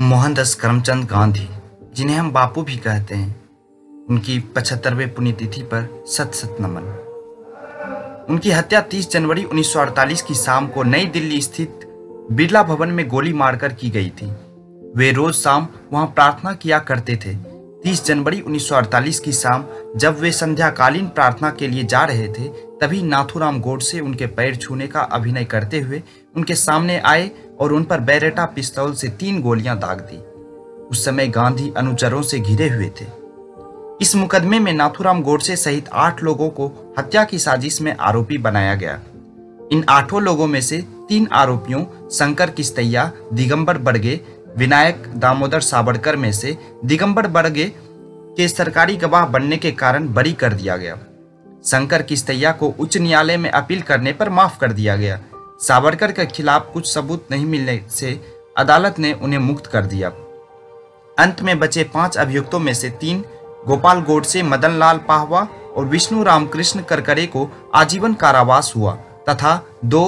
मोहनदास करमचंद गांधी, जिन्हें हम बापू भी कहते हैं, उनकी 75वें पुण्यतिथि पर सत सत नमन। उनकी हत्या 30 जनवरी 1948 की शाम को नई दिल्ली स्थित बिरला भवन में गोली मारकर की गई थी। वे रोज शाम वहां प्रार्थना किया करते थे। 30 जनवरी 1948 की शाम जब वे संध्याकालीन प्रार्थना के लिए जा रहे थे, तभी नाथूराम गोडसे उनके पैर छूने का अभिनय करते हुए उनके सामने आए और उन पर बेरेटा पिस्तौल से 3 गोलियां दाग दी। उस समय गांधी अनुचरों से घिरे हुए थे। इस मुकदमे में नाथूराम गोडसे सहित 8 लोगों को हत्या की साजिश में आरोपी बनाया गया। इन 8 लोगों में से 3 आरोपियों शंकर किस्तैया, दिगंबर बर्गे, विनायक दामोदर सावरकर में से दिगंबर बर्गे के सरकारी गवाह बनने के कारण बरी कर दिया गया। शंकर किस्तैया को उच्च न्यायालय में अपील करने पर माफ कर दिया गया। सावरकर के खिलाफ कुछ सबूत नहीं मिलने से अदालत ने उन्हें मुक्त कर दिया। अंत में बचे 5 अभियुक्तों में से 3 गोपाल गोडसे, मदन लाल पाहवा और विष्णु रामकृष्ण करकरे को आजीवन कारावास हुआ तथा 2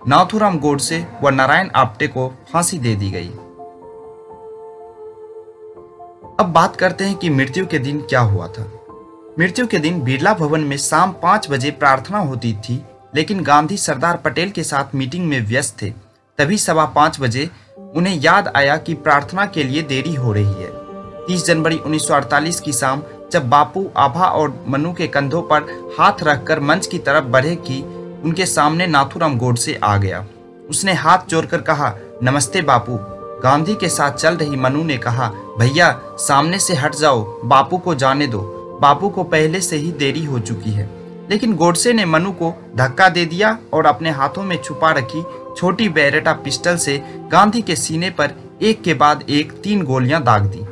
नाथूराम गोडसे व नारायण आप्टे को फांसी दे दी गई। अब बात करते हैं कि मृत्यु के दिन क्या हुआ था। मृत्यु के दिन बिरला भवन में शाम 5 बजे प्रार्थना होती थी, लेकिन गांधी सरदार पटेल के साथ मीटिंग में व्यस्त थे। तभी 5:15 बजे उन्हें याद आया कि प्रार्थना के लिए देरी हो रही है। 30 जनवरी 1948 की शाम जब बापू, आभा और मनु के कंधों पर हाथ रखकर मंच की तरफ बढ़े कि उनके सामने नाथूराम गोडसे आ गया। उसने हाथ जोड़कर कहा, नमस्ते बापू। गांधी के साथ चल रही मनु ने कहा, भैया सामने से हट जाओ, बापू को जाने दो, बापू को पहले से ही देरी हो चुकी है। लेकिन गोडसे ने मनु को धक्का दे दिया और अपने हाथों में छुपा रखी छोटी बेरेटा पिस्टल से गांधी के सीने पर एक के बाद एक 3 गोलियां दाग दी।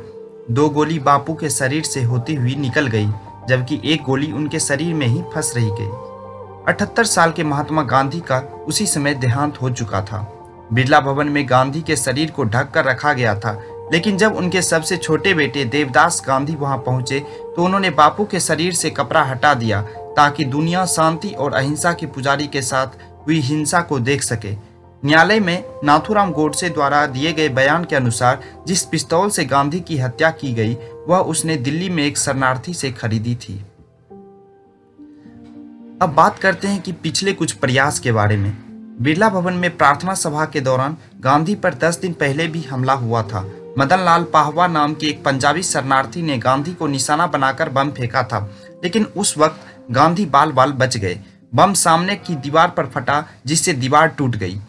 2 गोली बापू के शरीर से होती हुई निकल गई, जबकि एक गोली उनके शरीर में ही फंस रही गई। 78 साल के महात्मा गांधी का उसी समय देहांत हो चुका था। बिरला भवन में गांधी के शरीर को ढक कर रखा गया था, लेकिन जब उनके सबसे छोटे बेटे देवदास गांधी वहां पहुंचे तो उन्होंने बापू के शरीर से कपड़ा हटा दिया ताकि दुनिया शांति और अहिंसा के पुजारी के साथ हुई हिंसा को देख सके। न्यायालय में नाथूराम गोडसे द्वारा दिए गए बयान के अनुसार जिस पिस्तौल से गांधी की हत्या की गई वह उसने दिल्ली में एक शरणार्थी से खरीदी थी। अब बात करते हैं कि पिछले कुछ प्रयास के बारे में। बिरला भवन में प्रार्थना सभा के दौरान गांधी पर 10 दिन पहले भी हमला हुआ था। मदन लाल पाहवा नाम के एक पंजाबी शरणार्थी ने गांधी को निशाना बनाकर बम फेंका था, लेकिन उस वक्त गांधी बाल बाल बच गए। बम सामने की दीवार पर फटा, जिससे दीवार टूट गई।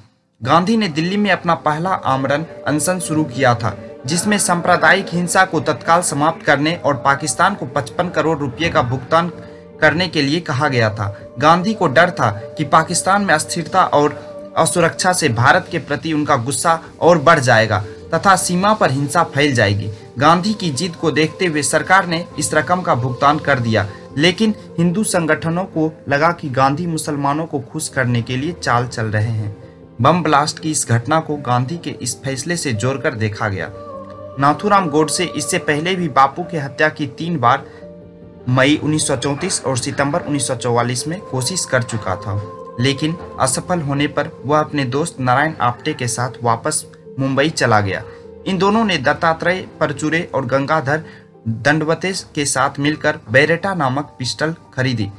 गांधी ने दिल्ली में अपना पहला आमरण अनशन शुरू किया था, जिसमें सांप्रदायिक हिंसा को तत्काल समाप्त करने और पाकिस्तान को 55 करोड़ रुपये का भुगतान करने के लिए कहा गया था। गांधी को डर था कि पाकिस्तान में अस्थिरता और असुरक्षा से भारत के प्रति उनका गुस्सा और बढ़ जाएगा तथा सीमा पर हिंसा फैल जाएगी। गांधी की जिद को देखते हुए सरकार ने इस रकम का भुगतान कर दिया, लेकिन हिंदू संगठनों को लगा कि गांधी मुसलमानों को खुश करने के लिए चाल चल रहे हैं। बम ब्लास्ट की इस घटना को गांधी के इस फैसले से जोड़कर देखा गया। नाथूराम गोडसे इससे पहले भी बापू की हत्या की 3 बार मई 1934 और सितंबर 1944 में कोशिश कर चुका था, लेकिन असफल होने पर वह अपने दोस्त नारायण आप्टे के साथ वापस मुंबई चला गया। इन दोनों ने दत्तात्रेय परचुरे और गंगाधर दंडवते के साथ मिलकर बेरेटा नामक पिस्टल खरीदी।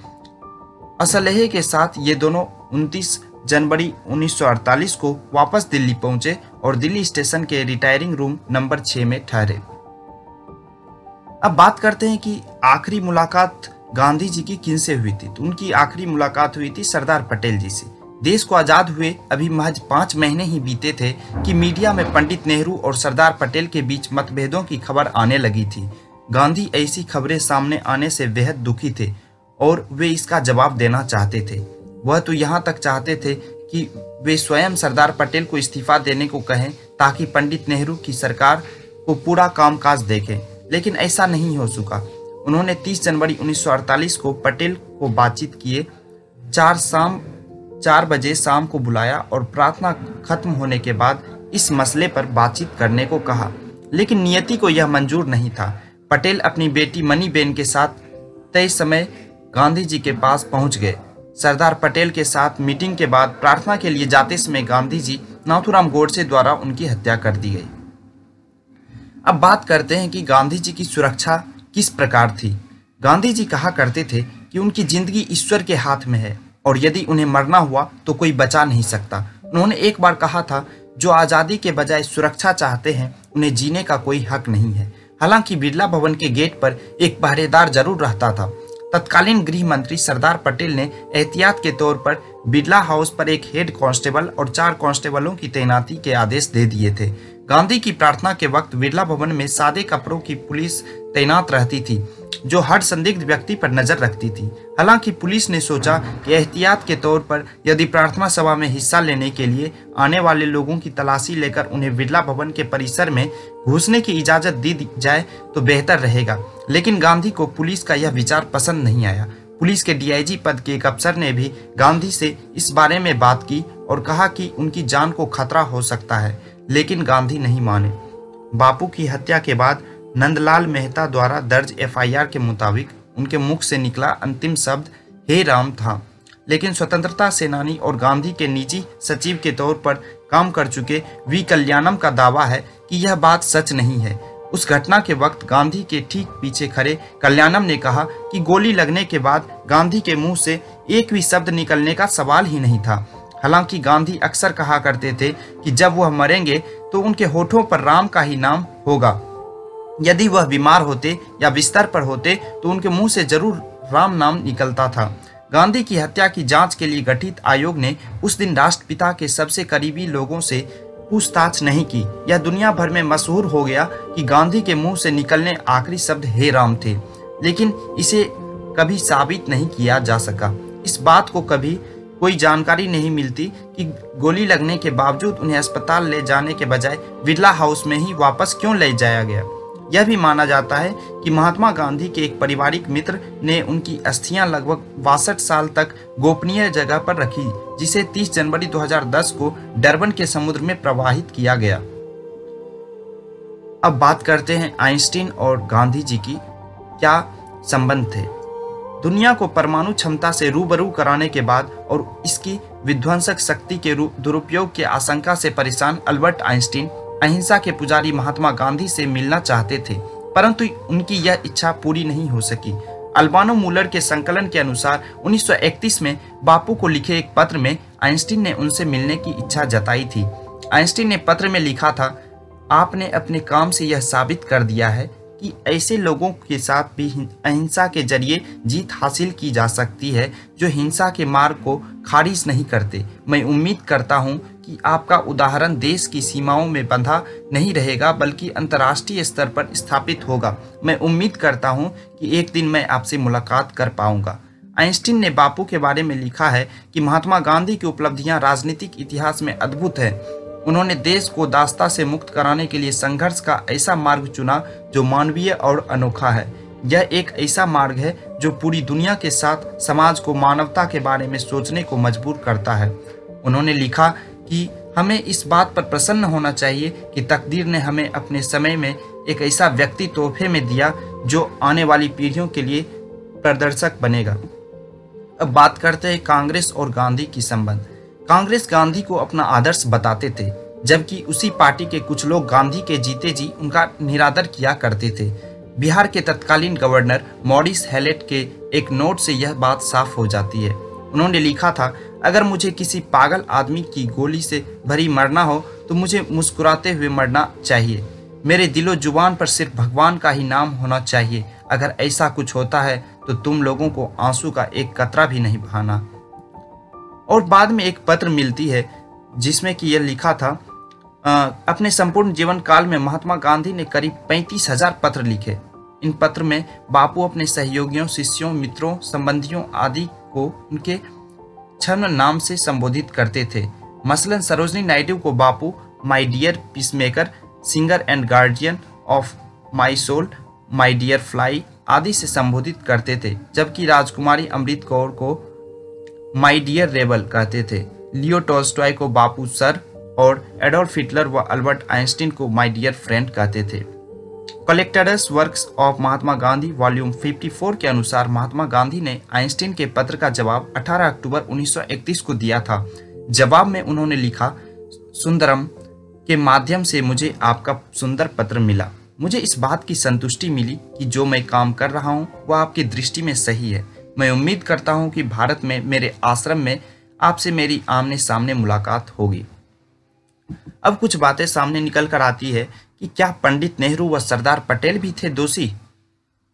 असलहे के साथ ये दोनों 29 जनवरी 1948 को वापस दिल्ली पहुंचे और दिल्ली स्टेशन के रिटायरिंग रूम नंबर 6 में ठहरे। अब बात करते हैं कि आखिरी मुलाकात गांधी जी की किनसे हुई थी। तो उनकी आखिरी मुलाकात हुई थी सरदार पटेल जी से। देश को आजाद हुए अभी महज 5 महीने ही बीते थे कि मीडिया में पंडित नेहरू और सरदार पटेल के बीच मतभेदों की खबर आने लगी थी। गांधी ऐसी खबरें सामने आने से बेहद दुखी थे और वे इसका जवाब देना चाहते थे। वह तो यहाँ तक चाहते थे कि वे स्वयं सरदार पटेल को इस्तीफा देने को कहें ताकि पंडित नेहरू की सरकार को पूरा कामकाज देखें, लेकिन ऐसा नहीं हो सका। उन्होंने 30 जनवरी 1948 को पटेल को बातचीत किए 4 बजे शाम को बुलाया और प्रार्थना खत्म होने के बाद इस मसले पर बातचीत करने को कहा, लेकिन नियति को यह मंजूर नहीं था। पटेल अपनी बेटी मनीबेन के साथ तय समय गांधी जी के पास पहुंच गए। सरदार पटेल के साथ मीटिंग के बाद प्रार्थना के लिए जाते समय गांधी जी नाथूराम गोडसे द्वारा उनकी हत्या कर दी गई। अब बात करते हैं कि गांधी जी की सुरक्षा किस प्रकार थी। गांधी जी कहा करते थे कि उनकी जिंदगी ईश्वर के हाथ में है और यदि उन्हें मरना हुआ तो कोई बचा नहीं सकता। उन्होंने एक बार कहा था, जो आज़ादी के बजाय सुरक्षा चाहते हैं उन्हें जीने का कोई हक नहीं है। हालांकि बिरला भवन के गेट पर एक पहरेदार जरूर रहता था। तत्कालीन गृह मंत्री सरदार पटेल ने एहतियात के तौर पर बिरला हाउस पर एक हेड कांस्टेबल और 4 कांस्टेबलों की तैनाती के आदेश दे दिए थे। गांधी की प्रार्थना के वक्त बिरला भवन में सादे कपड़ों की पुलिस तैनात रहती थी, जो हर संदिग्ध व्यक्ति पर नजर रखती थी। हालांकि पुलिस ने सोचा कि एहतियात के तौर पर यदि प्रार्थना सभा में हिस्सा लेने के लिए आने वाले लोगों की तलाशी लेकर उन्हें बिरला भवन के परिसर में घुसने की इजाजत दी जाए तो बेहतर रहेगा। लेकिन गांधी को पुलिस का यह विचार पसंद नहीं आया। पुलिस के डीआईजी पद के एक अफसर ने भी गांधी से इस बारे में बात की और कहा कि उनकी जान को खतरा हो सकता है, लेकिन गांधी नहीं माने। बापू की हत्या के बाद नंदलाल मेहता द्वारा दर्ज एफआईआर के मुताबिक उनके मुख से निकला अंतिम शब्द हे राम था। लेकिन स्वतंत्रता सेनानी और गांधी के निजी सचिव के तौर पर काम कर चुके वी कल्याणम का दावा है कि यह बात सच नहीं है। उस घटना के वक्त गांधी के ठीक पीछे खड़े कल्याणम ने कहा कि गोली लगने के बाद गांधी के मुंह से एक भी शब्द निकलने का सवाल ही नहीं था। हालांकि गांधी अक्सर कहा करते थे कि जब वह मरेंगे तो उनके होठों पर राम का ही नाम होगा। यदि वह बीमार होते या बिस्तर पर होते तो उनके मुंह से जरूर राम नाम निकलता था। गांधी की हत्या की जांच के लिए गठित आयोग ने उस दिन राष्ट्रपिता के सबसे करीबी लोगों से पूछताछ नहीं की। यह दुनिया भर में मशहूर हो गया कि गांधी के मुंह से निकलने आखिरी शब्द हे राम थे, लेकिन इसे कभी साबित नहीं किया जा सका। इस बात को कभी कोई जानकारी नहीं मिलती कि गोली लगने के बावजूद उन्हें अस्पताल ले जाने के बजाय बिरला हाउस में ही वापस क्यों ले जाया गया। यह भी माना जाता है कि महात्मा गांधी के एक पारिवारिक मित्र ने उनकी अस्थियां लगभग 62 साल तक गोपनीय जगह पर रखी, जिसे 30 जनवरी 2010 को डरबन के समुद्र में प्रवाहित किया गया। अब बात करते हैं आइंस्टीन और गांधी जी की क्या संबंध थे। दुनिया को परमाणु क्षमता से रूबरू कराने के बाद और इसकी विध्वंसक शक्ति के दुरुपयोग की आशंका से परेशान अल्बर्ट आइंस्टीन अहिंसा के पुजारी महात्मा गांधी से मिलना चाहते थे, परंतु उनकी यह इच्छा पूरी नहीं हो सकी। अल्बानो मूलर के संकलन के अनुसार 1931 में बापू को लिखे एक पत्र में आइंस्टीन ने उनसे मिलने की इच्छा जताई थी। आइंस्टीन ने पत्र में लिखा था, आपने अपने काम से यह साबित कर दिया है कि ऐसे लोगों के साथ भी अहिंसा के जरिए जीत हासिल की जा सकती है जो हिंसा के मार्ग को खारिज नहीं करते। मैं उम्मीद करता हूं कि आपका उदाहरण देश की सीमाओं में बंधा नहीं रहेगा बल्कि अंतर्राष्ट्रीय स्तर पर स्थापित होगा। मैं उम्मीद करता हूं कि एक दिन मैं आपसे मुलाकात कर पाऊंगा। आइंस्टीन ने बापू के बारे में लिखा है कि महात्मा गांधी की उपलब्धियां राजनीतिक इतिहास में अद्भुत है। उन्होंने देश को दासता से मुक्त कराने के लिए संघर्ष का ऐसा मार्ग चुना जो मानवीय और अनोखा है। यह एक ऐसा मार्ग है जो पूरी दुनिया के साथ समाज को मानवता के बारे में सोचने को मजबूर करता है। उन्होंने लिखा कि हमें इस बात पर प्रसन्न होना चाहिए कि तकदीर ने हमें अपने समय में एक ऐसा व्यक्ति तोहफे में दिया जो आने वाली पीढ़ियों के लिए प्रदर्शक बनेगा। अब बात करते हैं कांग्रेस और गांधी की संबंध। कांग्रेस गांधी को अपना आदर्श बताते थे, जबकि उसी पार्टी के कुछ लोग गांधी के जीते जी उनका निरादर किया करते थे। बिहार के तत्कालीन गवर्नर मॉरिस हैलेट के एक नोट से यह बात साफ हो जाती है। उन्होंने लिखा था, अगर मुझे किसी पागल आदमी की गोली से भरी मरना हो तो मुझे मुस्कुराते हुए मरना चाहिए। मेरे दिलो जुबान पर सिर्फ भगवान का ही नाम होना चाहिए। अगर ऐसा कुछ होता है तो तुम लोगों को आंसू का एक कतरा भी नहीं बहाना। और बाद में एक पत्र मिलती है जिसमें कि यह लिखा था, अपने संपूर्ण जीवन काल में महात्मा गांधी ने करीब 35,000 पत्र लिखे। इन पत्र में बापू अपने सहयोगियों, शिष्यों, मित्रों, संबंधियों आदि को उनके छद्म नाम से संबोधित करते थे। मसलन सरोजनी नायडू को Bapu my dear peacemaker, singer and guardian of my soul, my dear fly आदि से संबोधित करते थे, जबकि राजकुमारी अमृत कौर को माय डियर रेबल कहते थे। लियो टॉल्स्टॉय को बापू सर और एडोल्फ हिटलर व अल्बर्ट आइंस्टीन को माय डियर फ्रेंड कहते थे। Collectors works of Mahatma Gandhi volume 54 के अनुसार महात्मा गांधी ने आइंस्टीन के पत्र का जवाब 18 अक्टूबर 1931 को दिया था। जवाब में उन्होंने लिखा, सुंदरम के माध्यम से मुझे आपका सुंदर पत्र मिला। मुझे इस बात की संतुष्टि मिली कि जो मैं काम कर रहा हूँ वह आपकी दृष्टि में सही है। मैं उम्मीद करता हूँ कि भारत में मेरे आश्रम में आपसे मेरी आमने सामने मुलाकात होगी। अब कुछ बातें सामने निकल कर आती है कि क्या पंडित नेहरू व सरदार पटेल भी थे दोषी?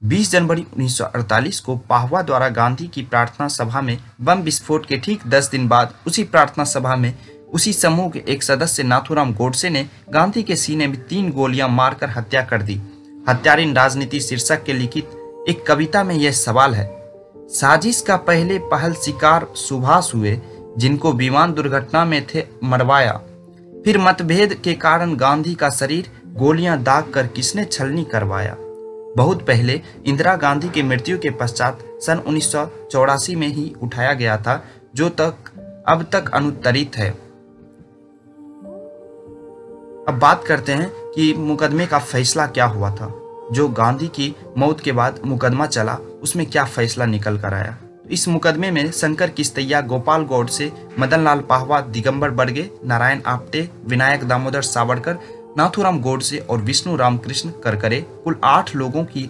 20 जनवरी 1948 को पाहवा द्वारा गांधी की प्रार्थना सभा में बम विस्फोट के ठीक 10 दिन बाद उसी प्रार्थना सभा में उसी समूह के एक सदस्य नाथूराम गोडसे ने गांधी के सीने में 3 गोलियां मारकर हत्या कर दी। हत्यारीन राजनीति शीर्षक के लिखित एक कविता में यह सवाल है, साजिश का पहले पहल शिकार सुभाष हुए, जिनको विमान दुर्घटना में थे मरवाया। फिर मतभेद के कारण गांधी का शरीर गोलियां दाग कर किसने छलनी करवाया। बहुत पहले इंदिरा गांधी की मृत्यु के पश्चात सन 1984 में ही उठाया गया था, जो अब तक अनुत्तरित है। अब बात करते हैं कि मुकदमे का फैसला क्या हुआ था। जो गांधी की मौत के बाद मुकदमा चला उसमें क्या फैसला निकल कर आया। इस मुकदमे में शंकर किस्तैया, गोपाल गोडसे, मदन लाल पाहवा, दिगंबर बरगे, नारायण आप्टे, विनायक दामोदर सावरकर, नाथूराम गोडसे और विष्णु रामकृष्ण करकरे कुल 8 लोगों की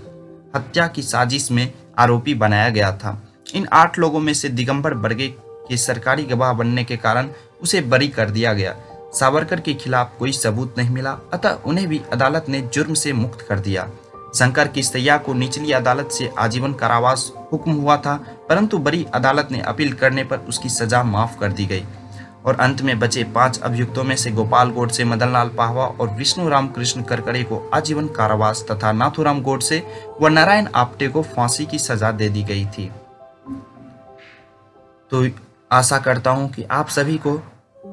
हत्या की साजिश में आरोपी बनाया गया था। इन 8 लोगों में से दिगंबर बरगे के सरकारी गवाह बनने के कारण उसे बरी कर दिया गया। सावरकर के खिलाफ कोई सबूत नहीं मिला, अतः उन्हें भी अदालत ने जुर्म से मुक्त कर दिया। शंकर किस्तैया को निचली अदालत से आजीवन कारावास हुक्म हुआ था, परंतु बड़ी अदालत ने अपील करने पर उसकी सजा माफ कर दी गई और अंत में बचे 5 अभियुक्तों में से गोपाल गोडसे, मदन लाल पाहवा और विष्णु रामकृष्ण करकरे को आजीवन कारावास तथा नाथूराम गोडसे व नारायण आप्टे को फांसी की सजा दे दी गई थी। तो आशा करता हूं कि आप सभी को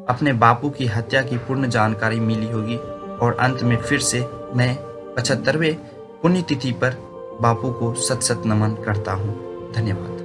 अपने बापू की हत्या की पूर्ण जानकारी मिली होगी और अंत में फिर से मैं 75वें पुण्यतिथि पर बापू को सत सत नमन करता हूँ। धन्यवाद।